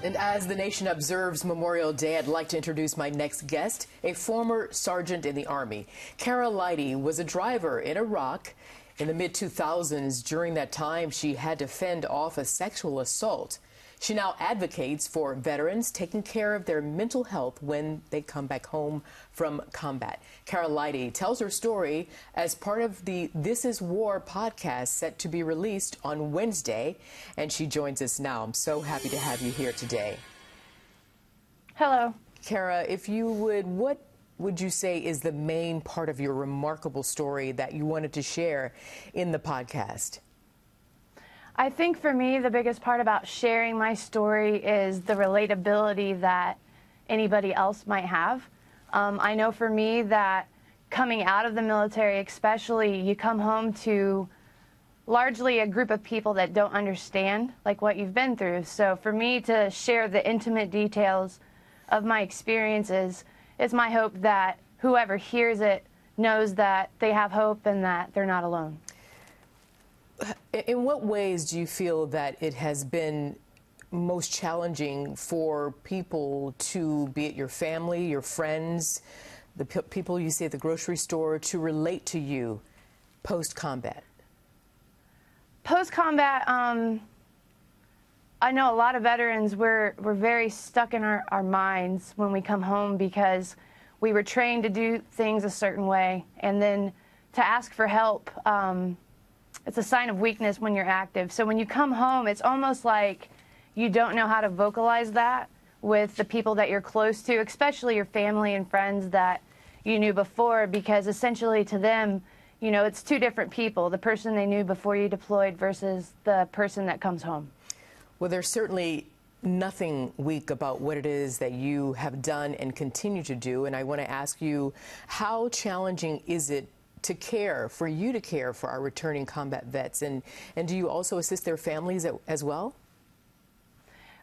And as the nation observes Memorial Day, I'd like to introduce my next guest, a former sergeant in the Army. Lydy was a driver in Iraq in the mid-2000s. During that time, she had to fend off a sexual assault. She now advocates for veterans taking care of their mental health when they come back home from combat. Lydy tells her story as part of the This Is War podcast set to be released on Wednesday, and she joins us now. I'm so happy to have you here today. Hello. Kara, if you would, what would you say is the main part of your remarkable story that you wanted to share in the podcast? I think for me, the biggest part about sharing my story is the relatability that anybody else might have. I know for me that coming out of the military, especially, you come home to largely a group of people that don't understand like what you've been through. So for me to share the intimate details of my experiences, it's my hope that whoever hears it knows that they have hope and that they're not alone. In what ways do you feel that it has been most challenging for people to, be it your family, your friends, the people you see at the grocery store, to relate to you post-combat? Post-combat, I know a lot of veterans, we're very stuck in our minds when we come home because we were trained to do things a certain way, and then to ask for help, it's a sign of weakness when you're active. So when you come home, it's almost like you don't know how to vocalize that with the people that you're close to, especially your family and friends that you knew before, because essentially to them, you know, it's two different people, the person they knew before you deployed versus the person that comes home. Well, there's certainly nothing weak about what it is that you have done and continue to do. And I want to ask you, how challenging is it for you to care for our returning combat vets? And do you also assist their families as well?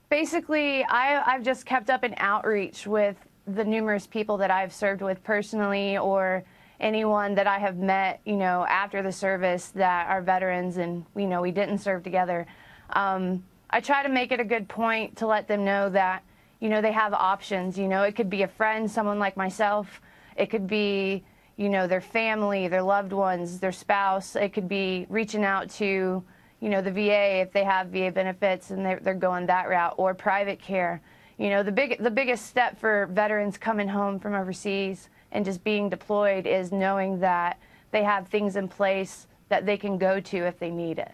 Basically, I've just kept up an outreach with the numerous people that I've served with personally, or anyone that I have met, you know, after the service that are veterans and, you know, we didn't serve together. I try to make it a good point to let them know that, you know, they have options. You know, it could be a friend, someone like myself. It could be, you know, their family, their loved ones, their spouse. It could be reaching out to, you know, the VA if they have VA benefits and they're going that route, or private care. You know, the biggest step for veterans coming home from overseas and just being deployed is knowing that they have things in place that they can go to if they need it.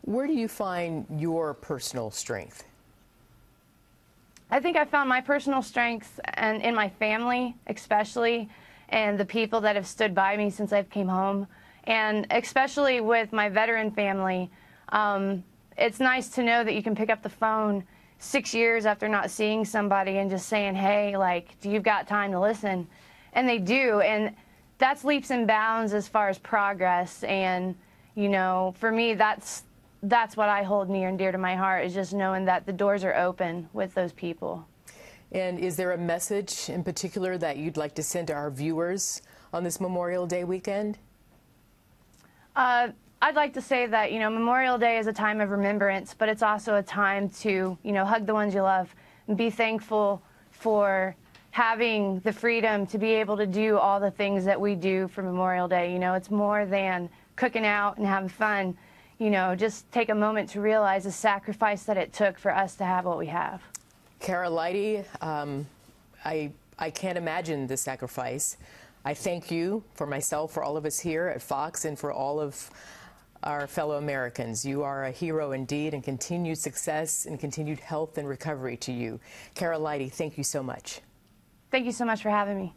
Where do you find your personal strength? I think I found my personal strength and in my family, especially, and the people that have stood by me since I've came home, and especially with my veteran family. It's nice to know that you can pick up the phone 6 years after not seeing somebody and just saying, hey, like, do you've got time to listen? And they do, and that's leaps and bounds as far as progress. And, you know, for me, that's what I hold near and dear to my heart, is just knowing that the doors are open with those people. And is there a message in particular that you'd like to send to our viewers on this Memorial Day weekend? I'd like to say that, you know, Memorial Day is a time of remembrance, but it's also a time to, you know, hug the ones you love and be thankful for having the freedom to be able to do all the things that we do for Memorial Day. You know, it's more than cooking out and having fun. You know, just take a moment to realize the sacrifice that it took for us to have what we have. Lydy, I can't imagine the sacrifice. I thank you, for myself, for all of us here at Fox, and for all of our fellow Americans. You are a hero indeed, and continued success and continued health and recovery to you. Lydy, thank you so much. Thank you so much for having me.